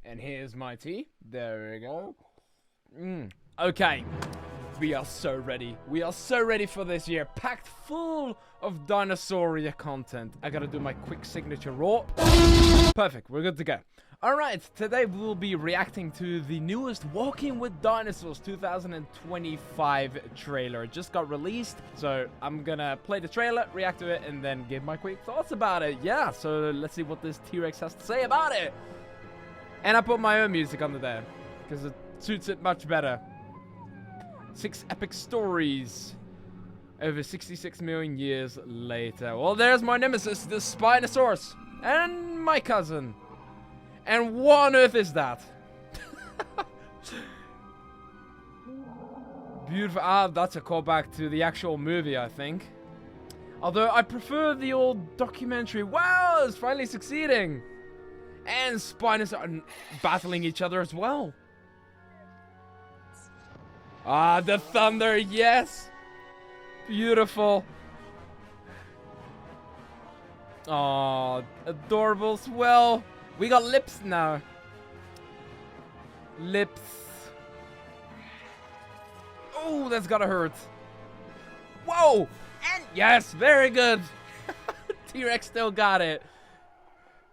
And here's my tea. There we go. Okay. We are so ready. We are so ready for this year. Packed full of Dinosaurs content. I gotta do my quick signature roar. Perfect. We're good to go. Alright, today we'll be reacting to the newest Walking with Dinosaurs 2025 trailer. It just got released, so I'm gonna play the trailer, react to it, and then give my quick thoughts about it. Yeah, so let's see what this T-Rex has to say about it. And I put my own music under there, because it suits it much better. 6 epic stories over 66 million years later. Well, there's my nemesis, the Spinosaurus, and my cousin. And what on earth is that? Beautiful. Ah, that's a callback to the actual movie, I think. Although I prefer the old documentary. Wow, it's finally succeeding. And Spinos are battling each other as well. Ah, the thunder, yes. Beautiful. Oh, adorable swell. We got lips now. Lips. Oh, that's gotta hurt. Whoa! And yes, very good. T-Rex still got it.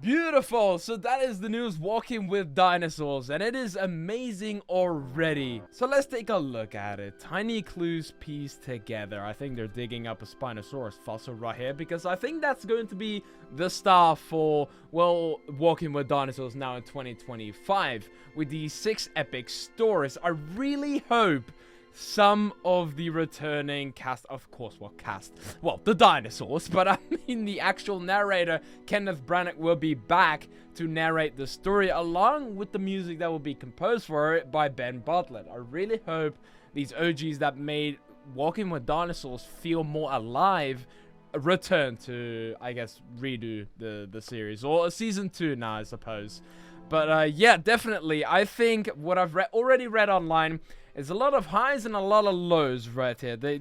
Beautiful. So that is the news Walking with Dinosaurs, and it is amazing already. So let's take a look at it. Tiny clues pieced together. I think they're digging up a Spinosaurus fossil right here, because I think that's going to be the star for, well, Walking with Dinosaurs now in 2025 with these 6 epic stories. I really hope some of the returning cast, of course, well, the dinosaurs, but I mean the actual narrator, Kenneth Branagh, will be back to narrate the story along with the music that will be composed for it by Ben Bartlett. I really hope these OGs that made Walking with Dinosaurs feel more alive return to, I guess, redo the series, or season 2 now, I suppose. But yeah, definitely, I think what I've already read online is a lot of highs and a lot of lows right here. The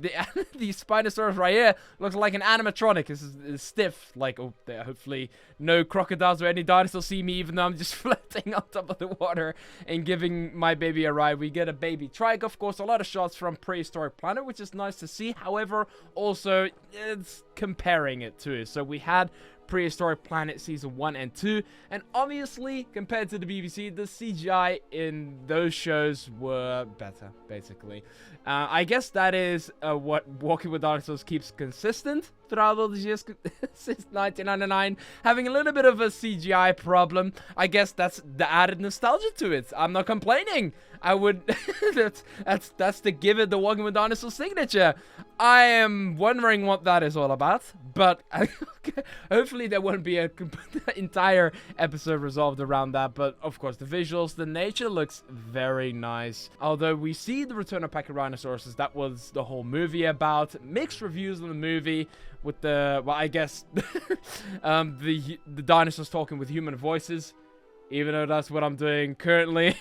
Spinosaurus right here looks like an animatronic. It's stiff. Like, oh, hopefully no crocodiles or any dinosaurs see me, even though I'm just floating on top of the water and giving my baby a ride. We get a baby trike, of course. A lot of shots from Prehistoric Planet, which is nice to see. However, also, it's comparing it to it. So we had Prehistoric Planet Season 1 and 2, and obviously, compared to the BBC, the CGI in those shows were better, basically. I guess that is what Walking with Dinosaurs keeps consistent throughout all these years since 1999, having a little bit of a CGI problem. I guess that's the added nostalgia to it. I'm not complaining. I would that's the give it the Walking with Dinosaurs signature. I am wondering what that is all about, but hopefully there won't be an entire episode resolved around that. But of course, the visuals, the nature looks very nice. Although we see the return of Pachyrhinosaurus, that was the whole movie about. Mixed reviews on the movie with the, well, I guess the dinosaurs talking with human voices, even though that's what I'm doing currently.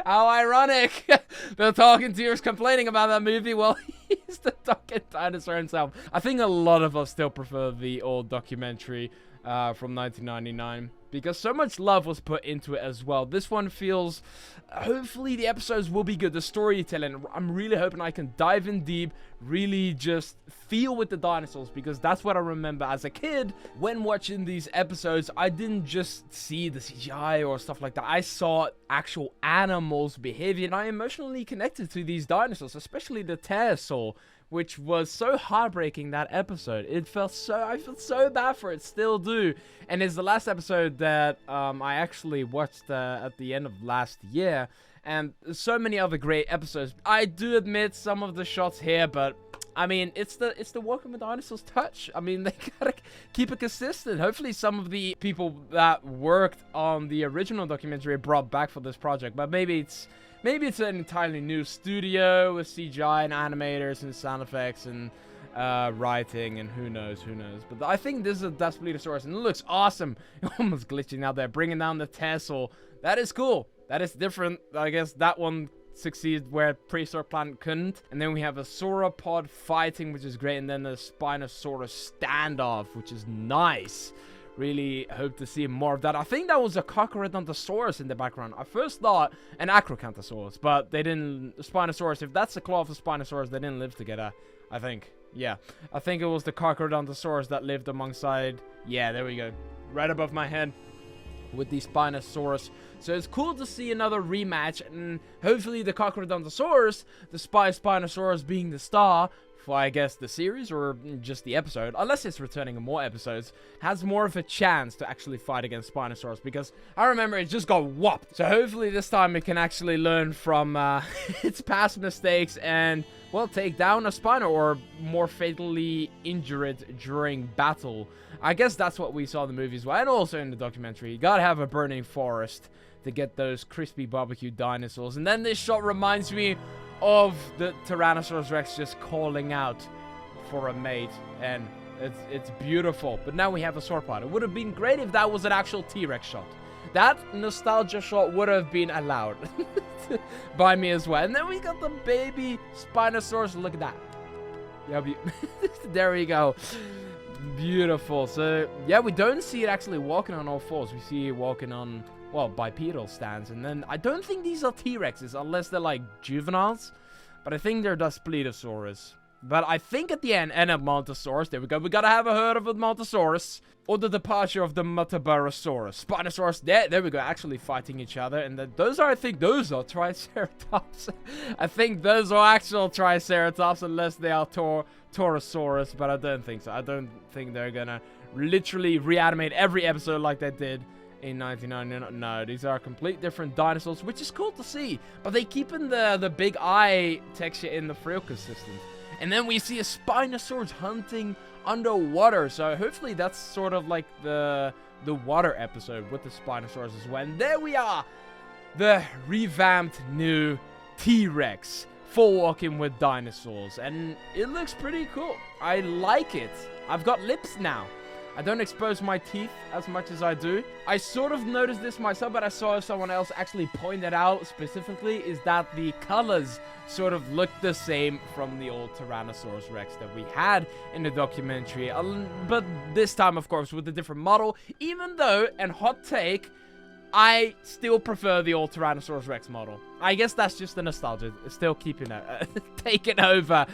How ironic. The talking T-Rex complaining about that movie. Well, he's the talking dinosaur himself. I think a lot of us still prefer the old documentary from 1999, because so much love was put into it as well. This one feels, hopefully the episodes will be good. The storytelling, I'm really hoping I can dive in deep, really just feel with the dinosaurs, because that's what I remember as a kid. When watching these episodes, I didn't just see the CGI or stuff like that. I saw actual animals behaving, and I emotionally connected to these dinosaurs, especially the pterosaur, which was so heartbreaking, that episode. I felt so bad for it, still do. And it's the last episode that I actually watched at the end of last year, and so many other great episodes. I do admit some of the shots here, but I mean, it's the Walking with Dinosaurs touch. I mean, they gotta keep it consistent. Hopefully some of the people that worked on the original documentary are brought back for this project, but maybe it's an entirely new studio with CGI and animators and sound effects and writing, and who knows. But I think this is a Daspletosaurus, and it looks awesome. Almost glitching out there, bringing down the Tessel. That is cool. That is different. I guess that one succeeded where Prehistoric Planet couldn't. And then we have a sauropod fighting, which is great, and then the Spinosaurus standoff, which is nice. really hope to see more of that. I think that was a Carcharodontosaurus in the background. I first thought an Acrocanthosaurus, but they didn't. Spinosaurus, if that's the claw of the Spinosaurus, they didn't live together, I think. Yeah, I think it was the Carcharodontosaurus that lived alongside. Yeah, there we go. Right above my head with the Spinosaurus. So it's cool to see another rematch, and hopefully the Carcharodontosaurus, the Spinosaurus being the star for, I guess, the series or just the episode, unless it's returning in more episodes, has more of a chance to actually fight against Spinosaurus, because I remember it just got whopped. So hopefully this time it can actually learn from its past mistakes and, well, take down a Spino, or more fatally injure it during battle. I guess that's what we saw in the movies, and also in the documentary. You gotta have a burning forest to get those crispy barbecue dinosaurs. And then this shot reminds me of the Tyrannosaurus Rex just calling out for a mate, and it's beautiful. But now we have a sauropod. It would have been great if that was an actual T-Rex shot. That nostalgia shot would have been allowed by me as well. And then we got the baby Spinosaurus. Look at that. Yeah, there we go. Beautiful. So yeah, we don't see it actually walking on all fours. We see it walking on, well, bipedal stands. And then I don't think these are T-Rexes unless they're like juveniles, but I think they're Daspletosaurus. But I think at the end, and a Montosaurus, there we go. We gotta have a herd of a Montosaurus, or the departure of the Metabarosaurus. Spinosaurus, there we go, actually fighting each other. And those are, I think those are Triceratops. I think those are actual Triceratops, unless they are Torosaurus, but I don't think so. I don't think they're gonna literally reanimate every episode like they did in 1999. No, these are complete different dinosaurs, which is cool to see. But they keep in the big eye texture in the frill consistent. And then we see a Spinosaurus hunting underwater. So hopefully that's sort of like the water episode with the Spinosaurus as well. And there we are, the revamped new T-Rex for Walking with Dinosaurs. And it looks pretty cool. I like it. I've got lips now. I don't expose my teeth as much as I do. I sort of noticed this myself, but I saw someone else actually point it out specifically, is that the colors sort of look the same from the old Tyrannosaurus Rex that we had in the documentary. But this time, of course, with a different model, even though, and hot take, I still prefer the old Tyrannosaurus Rex model. I guess that's just the nostalgia. Still keeping it, taking over.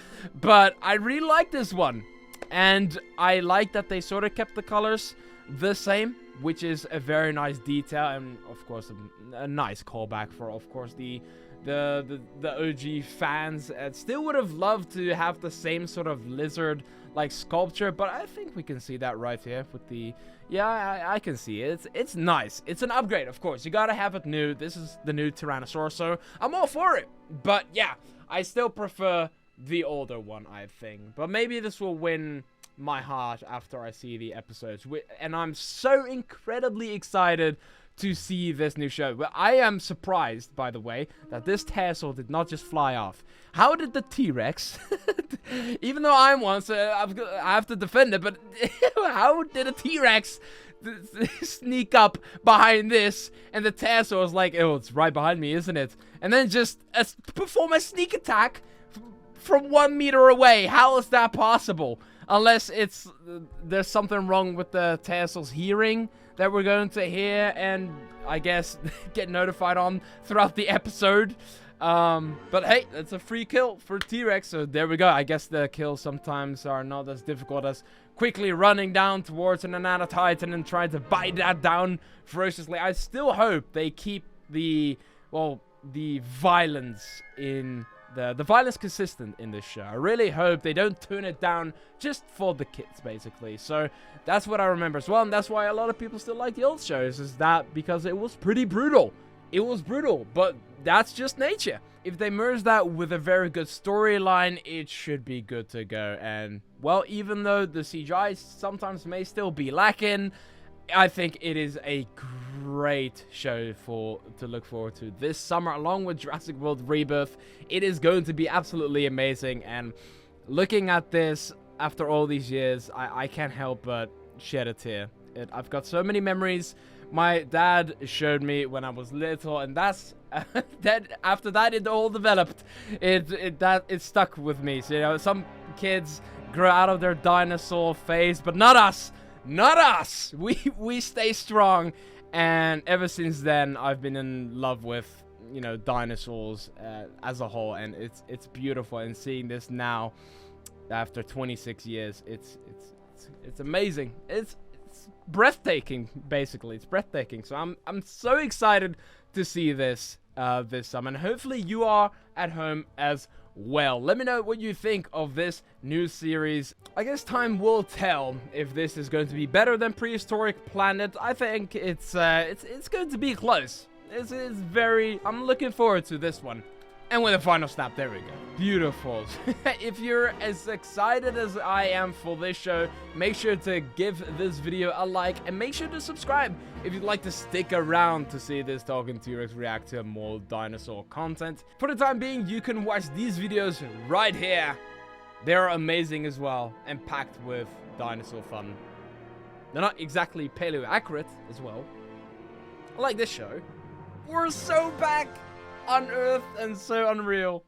But I really like this one. And I like that they sort of kept the colors the same, which is a very nice detail, and of course a nice callback for, of course, the OG fans. And still would have loved to have the same sort of lizard like sculpture, but I think we can see that right here with the, yeah, I can see it. It's nice. It's an upgrade, of course. You gotta have it new. This is the new Tyrannosaurus, so I'm all for it. But yeah, I still prefer the older one, I think. But maybe this will win my heart after I see the episodes. And I'm so incredibly excited to see this new show. But I am surprised, by the way, that this tassel did not just fly off. How did the T-Rex, even though I'm one, so I have to defend it, but how did a T-Rex sneak up behind this, and the tassel was like, oh, it's right behind me, isn't it? And then just perform a sneak attack from 1 meter away. How is that possible? Unless there's something wrong with the tassel's hearing that we're going to hear and, I guess, get notified on throughout the episode. But hey, it's a free kill for T-Rex, so there we go. I guess the kills sometimes are not as difficult as quickly running down towards an Anatotitan and trying to bite that down ferociously. I still hope they keep the violence in the violence consistent in this show. I really hope they don't tone it down just for the kids, basically. So that's what I remember as well, and that's why a lot of people still like the old shows, is that because it was pretty brutal. It was brutal, but that's just nature. If they merge that with a very good storyline, it should be good to go. And, well, even though the CGI sometimes may still be lacking, I think it is a great show to look forward to this summer, along with Jurassic World Rebirth. It is going to be absolutely amazing, and looking at this after all these years, I can't help but shed a tear. I've got so many memories my dad showed me when I was little, and that's that. After that, it all developed. It stuck with me. So, you know, some kids grow out of their dinosaur phase, but not us. Not us. We stay strong, and ever since then, I've been in love with, you know, dinosaurs as a whole, and it's beautiful. And seeing this now, after 26 years, it's amazing. It's breathtaking. Basically, it's breathtaking. So I'm so excited to see this this summer, and hopefully you are at home as well. Let me know what you think of this new series. I guess time will tell if this is going to be better than Prehistoric Planet. I think it's going to be close. It's very... I'm looking forward to this one. And with a final snap, there we go. Beautiful. If you're as excited as I am for this show, make sure to give this video a like, and make sure to subscribe if you'd like to stick around to see this talking T-Rex react to more dinosaur content. For the time being, you can watch these videos right here. They're amazing as well, and packed with dinosaur fun. They're not exactly paleo accurate as well. I like this show. We're so back on Earth and so unreal.